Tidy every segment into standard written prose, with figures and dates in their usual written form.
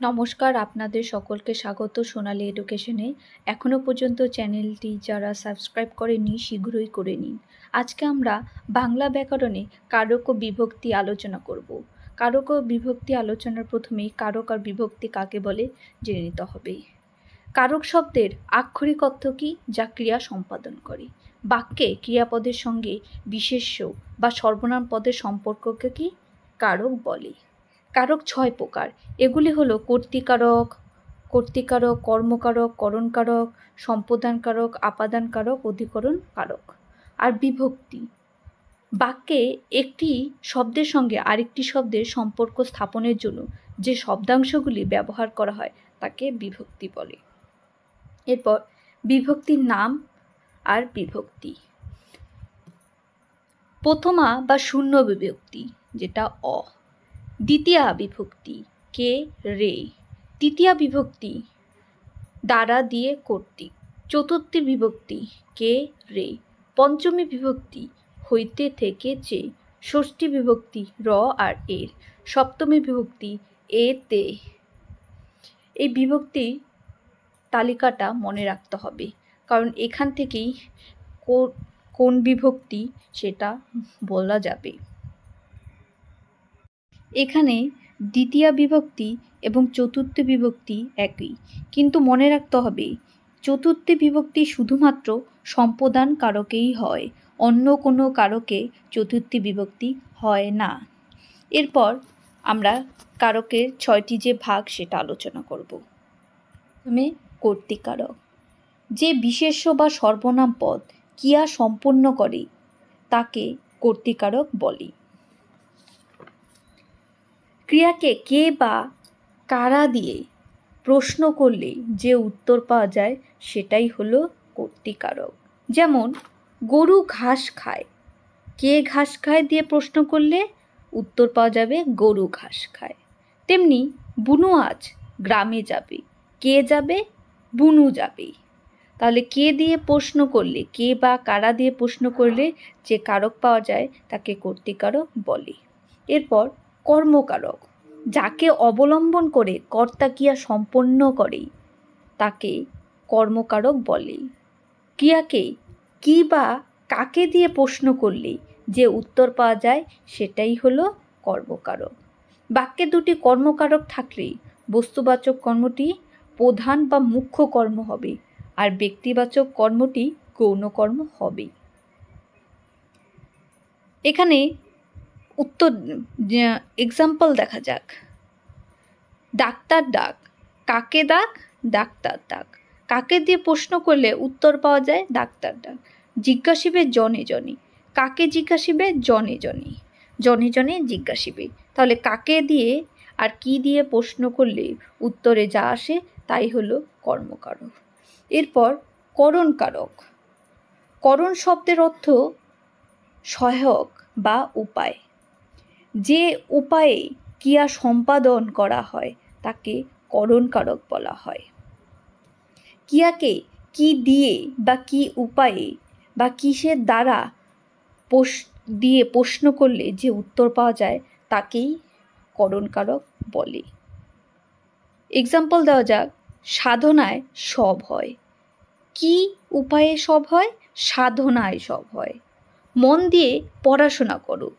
নমস্কার, আপনাদের সকলকে স্বাগত সোনালী এডুকেশনে। এখনও পর্যন্ত চ্যানেলটি যারা সাবস্ক্রাইব করেনি শীঘ্রই করে নিন। আজকে আমরা বাংলা ব্যাকরণে কারক ও বিভক্তি আলোচনা করব। কারক ও বিভক্তি আলোচনার প্রথমেই কারক আর বিভক্তি কাকে বলে জেনে নিতে হবে। কারক শব্দের আক্ষরিক অর্থ কী? যা ক্রিয়া সম্পাদন করে। বাক্যে ক্রিয়াপদের সঙ্গে বিশেষ্য বা সর্বনাম পদের সম্পর্ককে কি কারক বলে। কারক 6 প্রকার। এগুলি হলো কর্তৃকারক, কর্মকারক, করণকারক, সম্প্রদানকারক, আপাদানকারক, অধিকরণ কারক। আর বিভক্তি বাক্যে একটি শব্দের সঙ্গে আরেকটি শব্দের সম্পর্ক স্থাপনের জন্য যে শব্দাংশগুলি ব্যবহার করা হয় তাকে বিভক্তি বলে। এরপর বিভক্তির নাম আর বিভক্তি। প্রথমা বা শূন্য বিভক্তি যেটা অ। দ্বিতীয়া বিভক্তি কে রে। তৃতীয়া বিভক্তি দ্বারা দিয়ে কর্তৃক। চতুর্থী বিভক্তি কে রে। পঞ্চমী বিভক্তি হইতে থেকে চে। ষষ্ঠী বিভক্তি র আর এর। সপ্তমী বিভক্তি এ তে। এই বিভক্তি তালিকাটা মনে রাখতে হবে, কারণ এখান থেকেই কোন বিভক্তি সেটা বলা যাবে। এখানে দ্বিতীয়া বিভক্তি এবং চতুর্থ বিভক্তি একই, কিন্তু মনে রাখতে হবে চতুর্থ বিভক্তি শুধুমাত্র সম্প্রদান কারকেই হয়, অন্য কোনো কারকে চতুর্থ বিভক্তি হয় না। এরপর আমরা কারকের 6টি যে ভাগ সেটা আলোচনা করব। প্রথমে কর্তৃকারক। যে বিশেষ্য বা সর্বনাম পদ ক্রিয়া সম্পন্ন করে তাকে কর্তৃকারক বলে। ক্রিয়াকে কে বা কারা দিয়ে প্রশ্ন করলে যে উত্তর পাওয়া যায় সেটাই হলো কর্তৃকারক। যেমন গরু ঘাস খায়, কে ঘাস খায় দিয়ে প্রশ্ন করলে উত্তর পাওয়া যাবে গরু ঘাস খায়। তেমনি বুনু আজ গ্রামে যাবে, কে যাবে? বুনু যাবে। তাহলে কে দিয়ে প্রশ্ন করলে, কে বা কারা দিয়ে প্রশ্ন করলে যে কারক পাওয়া যায় তাকে কর্তৃকারক বলে। এরপর কর্মকারক। যাকে অবলম্বন করে কর্তা ক্রিয়া সম্পন্ন করে তাকে কর্মকারক বলে। ক্রিয়াকে কি বা কাকে দিয়ে প্রশ্ন করলে যে উত্তর পাওয়া যায় সেটাই হলো কর্মকারক। বাক্যে দুটি কর্মকারক থাকলে বস্তুবাচক কর্মটি প্রধান বা মুখ্য কর্ম হবে, আর ব্যক্তিবাচক কর্মটি গৌণ কর্ম হবে। এখানে উত্তর এক্সাম্পল দেখা যাক। ডাক্তার ডাক, কাকে ডাক? ডাক্তার ডাক। কাকে দিয়ে প্রশ্ন করলে উত্তর পাওয়া যায় ডাক্তার ডাক। জিজ্ঞাসিবে জনে জনে, কাকে জিজ্ঞাসিবে? জনে জনে। জনে জনে জিজ্ঞাসিবে। তাহলে কাকে দিয়ে আর কি দিয়ে প্রশ্ন করলে উত্তরে যা আসে তাই হলো কর্মকারক। এরপর করণকারক। করণ শব্দের অর্থ সহায়ক বা উপায়। যে উপায়ে ক্রিয়া সম্পাদন করা হয় তাকে করণকারক বলা হয়। ক্রিয়াকে কি দিয়ে বা কি উপায়ে বা কিসের দ্বারা দিয়ে প্রশ্ন করলে যে উত্তর পাওয়া যায় তাকেই করণকারক বলে। এক্সাম্পল দেওয়া যাক। সাধনায় সব হয়। কি উপায়ে সব হয়? সাধনায় সব হয়। মন দিয়ে পড়াশোনা করো।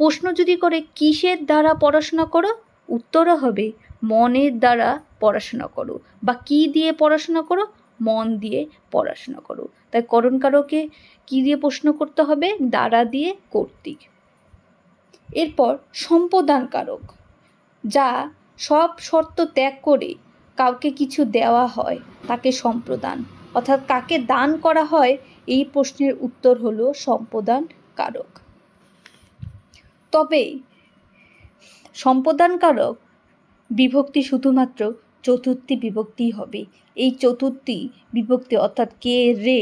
প্রশ্ন যদি করে কিসের দ্বারা পড়াশোনা করো, উত্তরও হবে মনের দ্বারা পড়াশোনা করো, বা কি দিয়ে পড়াশোনা করো? মন দিয়ে পড়াশোনা করো। তাই করণকারকে কি দিয়ে প্রশ্ন করতে হবে? দ্বারা দিয়ে কর্তৃক। এরপর সম্প্রদানকারক। যা সব শর্ত ত্যাগ করে কাউকে কিছু দেওয়া হয় তাকে সম্প্রদান, অর্থাৎ কাকে দান করা হয় এই প্রশ্নের উত্তর হলো সম্প্রদান কারক। তবে সম্প্রদানকারক বিভক্তি শুধুমাত্র চতুর্থী বিভক্তি হবে। এই চতুর্থী বিভক্তি অর্থাৎ কে রে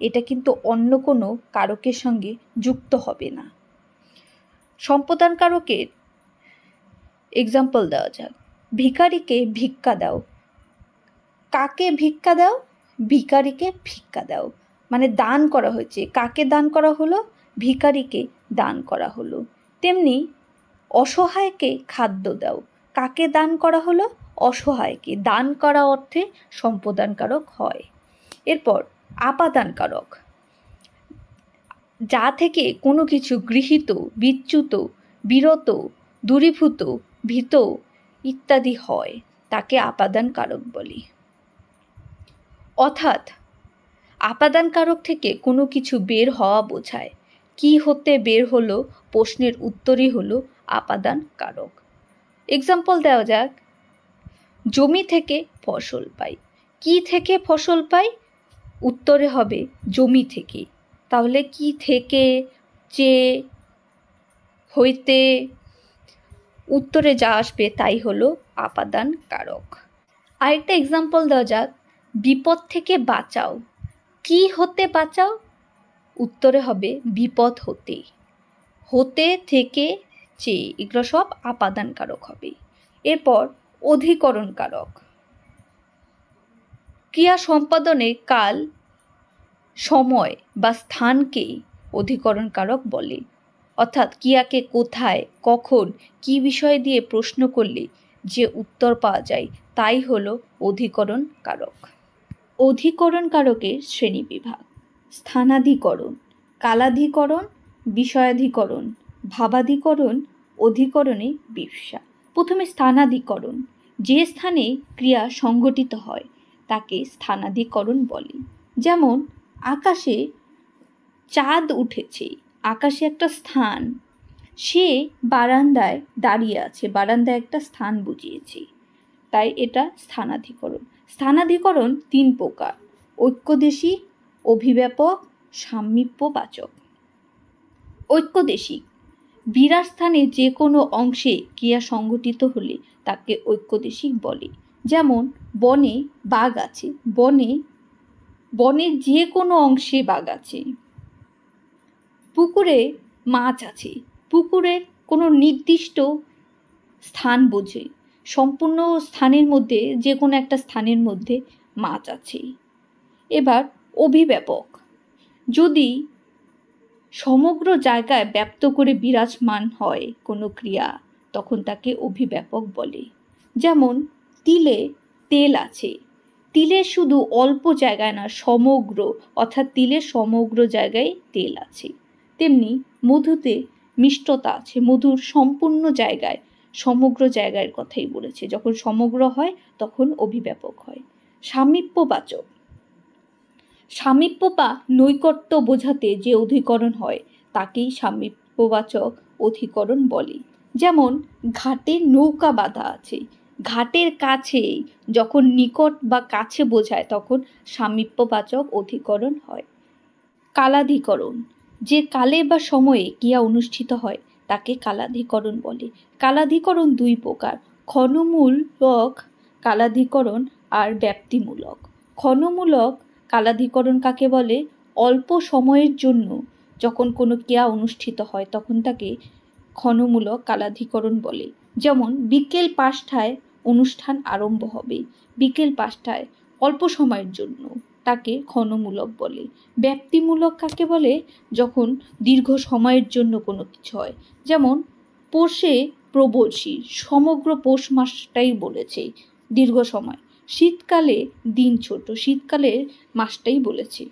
এটা কিন্তু অন্য কোনো কারকের সঙ্গে যুক্ত হবে না। সম্প্রদানকারকের এক্সাম্পল দেওয়া যাক। ভিখারিকে ভিক্ষা দাও। কাকে ভিক্ষা দাও? ভিখারিকে ভিক্ষা দাও, মানে দান করা হয়েছে। কাকে দান করা হলো? ভিখারিকে দান করা হলো। তেমনি অসহায়কে খাদ্য দাও। কাকে দান করা হলো? অসহায়কে দান করা অর্থে সম্প্রদানকারক হয়। এরপর আপাদানকারক, যা থেকে কোনো কিছু গৃহীত, বিচ্যুত, বিরত, দূরীভূত, ভীত ইত্যাদি হয় তাকে আপাদানকারক বলি। অর্থাৎ আপাদানকারক থেকে কোনো কিছু বের হওয়া বোঝায়। কি হতে বের হলো প্রশ্নের উত্তরই হলো আপাদানকারক। এক্সাম্পল দেওয়া যাক, জমি থেকে ফসল পাই। কি থেকে ফসল পাই? উত্তরে হবে জমি থেকে। তাহলে কি থেকে, যে, হইতে, উত্তরে যা আসবে তাই হলো আপাদানকারক। আরেকটা এক্সাম্পল দেওয়া যাক, বিপদ থেকে বাঁচাও। কি হতে বাঁচাও? উত্তরে হবে বিপদ হতে। হতে, থেকে, যে, এগুলো সব আপাদানকারক হবে। এরপর অধিকরণকারক, ক্রিয়া সম্পাদনের কাল, সময় বা স্থানকে অধিকরণকারক বলে। অর্থাৎ ক্রিয়াকে কোথায়, কখন, কি বিষয় দিয়ে প্রশ্ন করলে যে উত্তর পাওয়া যায় তাই হলো অধিকরণকারক। অধিকরণকারকের শ্রেণীবিভাগ: স্থানাধিকরণ, কালাধিকরণ, বিষয়াধিকরণ, ভাবাধিকরণ, অধিকরণে বিবসা। প্রথমে স্থানাধিকরণ, যে স্থানে ক্রিয়া সংঘটিত হয় তাকে স্থানাধিকরণ বলে। যেমন আকাশে চাঁদ উঠেছে, আকাশে একটা স্থান, সে বারান্দায় দাঁড়িয়ে আছে, বারান্দায় একটা স্থান বুঝিয়েছে, তাই এটা স্থানাধিকরণ। স্থানাধিকরণ 3 প্রকার: ঐক্যদেশিক, অভিব্যাপক, সামীপ্যবাচক। ঐক্যদেশিক, বিরাট স্থানে যে কোনো অংশে ক্রিয়া সংঘটিত হলে তাকে ঐক্যদেশিক বলে। যেমন বনে বাঘ আছে, বনের যে কোনো অংশে বাঘ আছে। পুকুরে মাছ আছে, পুকুরের কোনো নির্দিষ্ট স্থান বোঝে, সম্পূর্ণ স্থানের মধ্যে যে কোনো একটা স্থানের মধ্যে মাছ আছে। এবার অভিব্যাপক, যদি সমগ্র জায়গায় ব্যাপ্ত করে বিরাজমান হয় কোনো ক্রিয়া তখন তাকে অভিব্যাপক বলে। যেমন তিলে তেল আছে, তিলের শুধু অল্প জায়গায় না, সমগ্র, অর্থাৎ তিলের সমগ্র জায়গায় তেল আছে। তেমনি মধুতে মিষ্টতা আছে, মধুর সম্পূর্ণ জায়গায়, সমগ্র জায়গার কথাই বলেছে। যখন সমগ্র হয় তখন অভিব্যাপক হয়। সামীপ্যবাচক, সামীপ্য বা নৈকট্য বোঝাতে যে অধিকরণ হয় তাকেই সামীপ্যবাচক অধিকরণ বলে। যেমন ঘাটে নৌকা বাঁধা আছে, ঘাটের কাছে যখন নিকট বা কাছে বোঝায় তখন সামীপ্যবাচক অধিকরণ হয়। কালাধিকরণ, যে কালে বা সময়ে ক্রিয়া অনুষ্ঠিত হয় তাকে কালাধিকরণ বলে। কালাধিকরণ 2 প্রকার: ক্ষণমূলক কালাধিকরণ আর ব্যাপ্তিমূলক। ক্ষণমূলক কালাধিকরণ কাকে বলে? অল্প সময়ের জন্য যখন কোনো ক্রিয়া অনুষ্ঠিত হয় তখন তাকে ক্ষণমূলক কালাধিকরণ বলে। যেমন বিকেল 5টায় অনুষ্ঠান আরম্ভ হবে, বিকেল 5টায়, অল্প সময়ের জন্য, তাকে ক্ষণমূলক বলে। ব্যাপ্তিমূলক কাকে বলে? যখন দীর্ঘ সময়ের জন্য কোনো কিছু হয়। যেমন পৌষে প্রবর্ষি, সমগ্র পৌষ মাসটাই বলেছে দীর্ঘ সময়। শীতকালে দিন ছোট, শীতকালের মাসটাই বলেছে।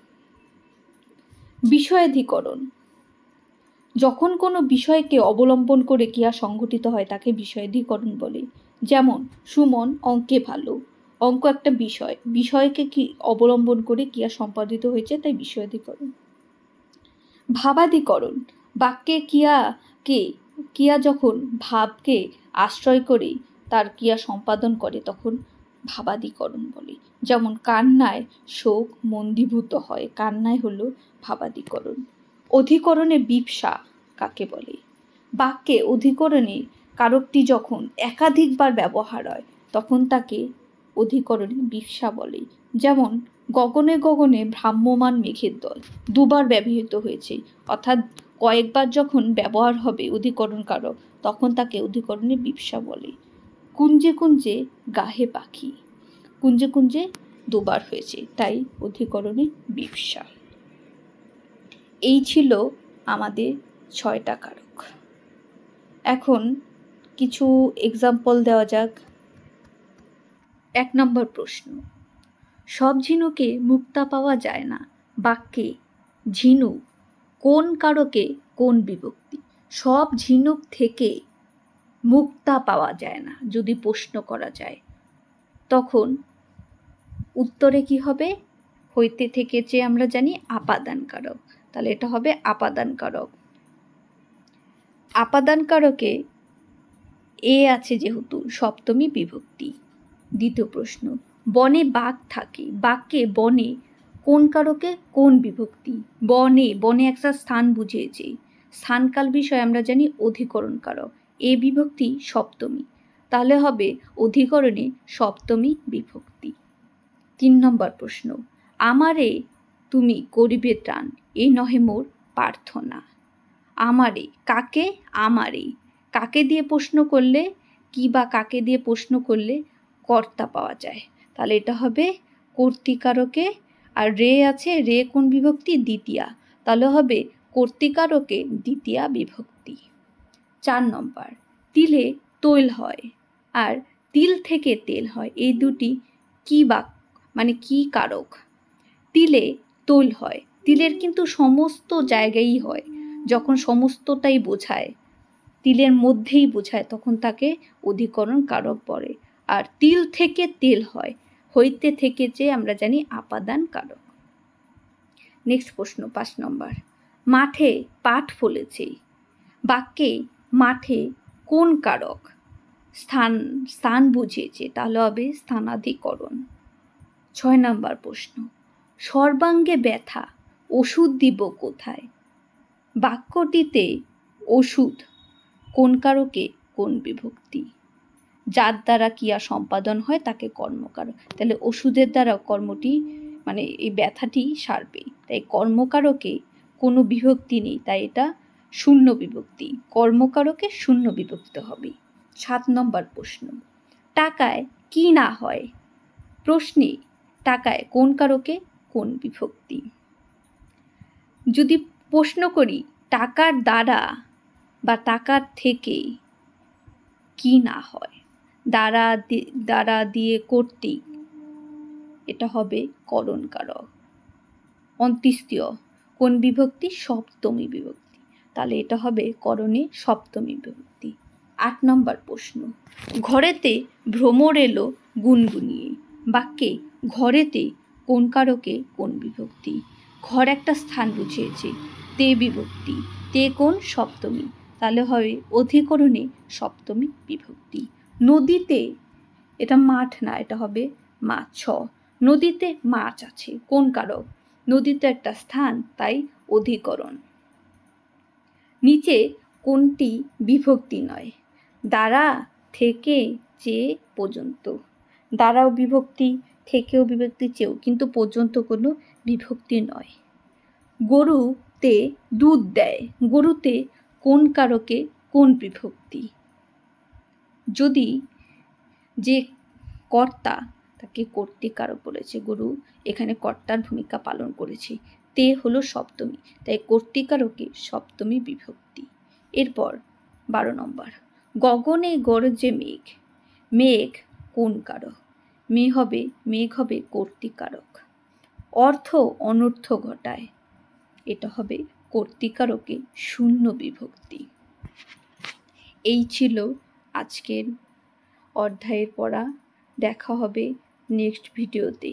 বিষয়াধিকরণ, যখন কোনো বিষয়কে অবলম্বন করে ক্রিয়া সংঘটিত হয় তাকে বিষয়াধিকরণ বলে। যেমন সুমন অঙ্কে ভালো, অঙ্ক একটা বিষয়, বিষয়কে কি অবলম্বন করে ক্রিয়া সম্পাদিত হয়েছে তাই বিষয়াধিকরণ। ভাবাধিকরণ, বাক্যে ক্রিয়া যখন ভাবকে আশ্রয় করে তার ক্রিয়া সম্পাদন করে তখন ভাবাধিকরণ বলে। যেমন কান্নায় শোক মন্দীভূত হয়, কান্নায় হলো ভাবাধিকরণ। অধিকরণে বিবসা কাকে বলে? বাক্যে অধিকরণে কারকটি যখন একাধিকবার ব্যবহার হয় তখন তাকে অধিকরণে বিবসা বলে। যেমন গগনে গগনে ভ্রাম্যমান মেঘের দল 2 বার ব্যবহৃত হয়েছে, অর্থাৎ কয়েকবার যখন ব্যবহার হবে অধিকরণ কারক তখন তাকে অধিকরণে বিবসা বলে। কুঞ্জে কুঞ্জে গাহে পাখি, কুঞ্জে কুঞ্জে 2 বার হয়েছে তাই অধিকরণে বিবসা। এই ছিল আমাদের 6টা কারক। এখন কিছু এক্সাম্পল দেওয়া যাক। 1 নম্বর প্রশ্ন, সব ঝিনুকে মুক্তা পাওয়া যায় না, বাক্যে ঝিনুক কোন কারকে কোন বিভক্তি? সব ঝিনুক থেকে মুক্তা পাওয়া যায় না যদি প্রশ্ন করা যায়, তখন উত্তরে কি হবে? হইতে থেকে যে আমরা জানি আপাদান কারক, তাহলে এটা হবে আপাদান কারক। আপাদান কারকে এ আছে যেহেতু সপ্তমী বিভক্তি। দ্বিতীয় প্রশ্ন, বনে বাঘ থাকে, বাক্যে বনে কোন কারকে কোন বিভক্তি? বনে, বনে একটা স্থান বুঝিয়েছে, স্থানকাল বিষয় আমরা জানি অধিকরণ কারক, এ বিভক্তি সপ্তমী, তাহলে হবে অধিকরণে সপ্তমী বিভক্তি। 3 নম্বর প্রশ্ন, আমারে তুমি করিবে ত্রাণ, এ নহে মোর প্রার্থনা। আমারে, কাকে? আমারে, কাকে দিয়ে প্রশ্ন করলে কি বা কাকে দিয়ে প্রশ্ন করলে কর্তা পাওয়া যায়, তাহলে এটা হবে কর্তৃকারকে। আর রে আছে, রে কোন বিভক্তি? দ্বিতীয়া, তাহলে হবে কর্তৃকারকে দ্বিতীয়া বিভক্তি। 4 নম্বর, তিলে তৈল হয় আর তিল থেকে তেল হয়, এই দুটি কি বা মানে কি কারক? তিলে তৈল হয়, তিলের কিন্তু সমস্ত জায়গায়ই হয়, যখন সমস্তটাই বোঝায়, তিলের মধ্যেই বোঝায়, তখন তাকে অধিকরণ কারক বলে। আর তিল থেকে তেল হয়, হইতে থেকে যে আমরা জানি আপাদান কারক। নেক্সট প্রশ্ন 5 নম্বর, মাঠে পাট ফলেছে, বাক্যে মাঠে কোন কারক? স্থান বুঝিয়েছে, তাহলে হবে স্থানাধিকরণ। 6 নম্বর প্রশ্ন, সর্বাঙ্গে ব্যথা, ওষুধ দিব কোথায়? বাক্যটিতে ওষুধ কোন কারকে কোন বিভক্তি? যার দ্বারা ক্রিয়া সম্পাদন হয় তাকে কর্মকারক, তাহলে ওষুধের দ্বারা কর্মটি মানে এই ব্যথাটি সারবে, তাই কর্মকারকে কোনো বিভক্তি নেই, তাই এটা শূন্য বিভক্তি, কর্মকারকে শূন্য বিভক্ত হবে। 7 নম্বর প্রশ্ন, টাকায় কি না হয়? প্রশ্নে টাকায় কোন কারকে কোন বিভক্তি? যদি প্রশ্ন করি টাকার দ্বারা বা টাকার থেকে কি না হয়, দ্বারা দিয়ে কর্তৃক, এটা হবে করণ কারক। অন্ত্যেষ্টিয় কোন বিভক্তি? সপ্তমী বিভক্তি, তাহলে এটা হবে করণে সপ্তমী বিভক্তি। 8 নম্বর প্রশ্ন, ঘরেতে ভ্রমর এলো গুনগুনিয়ে, বাক্যে ঘরেতে কোন কারকে কোন বিভক্তি? ঘর একটা স্থান বুঝিয়েছে, তে বিভক্তি, তে কোন? সপ্তমী, তাহলে হবে অধিকরণে সপ্তমী বিভক্তি। নদীতে, এটা মাঠ না, এটা হবে মাছ। নদীতে মাছ আছে, কোন কারক? নদীতে একটা স্থান, তাই অধিকরণ। নিচে কোনটি বিভক্তি নয়? দ্বারা, থেকে, চেয়ে, পর্যন্ত। দ্বারাও বিভক্তি, থেকেও বিভক্তি, চেয়েও, কিন্তু পর্যন্ত কোনো বিভক্তি নয়। গরুতে দুধ দেয়, গরুতে কোন কারকে কোন বিভক্তি? যদি যে কর্তা তাকে কর্তৃকারক বলেছে, গরু এখানে কর্তার ভূমিকা পালন করেছে, তে হলো সপ্তমী, তাই কর্তৃকারকে সপ্তমী বিভক্তি। এরপর 12 নম্বর, গগনে গরজে মেঘ, মেঘ কোন কারক? মেঘ হবে কর্তৃকারক। অর্থ অনর্থ ঘটায়, এটা হবে কর্তৃকারকে শূন্য বিভক্তি। এই ছিল আজকের অধ্যায়ের পড়া। দেখা হবে নেক্সট ভিডিওতে।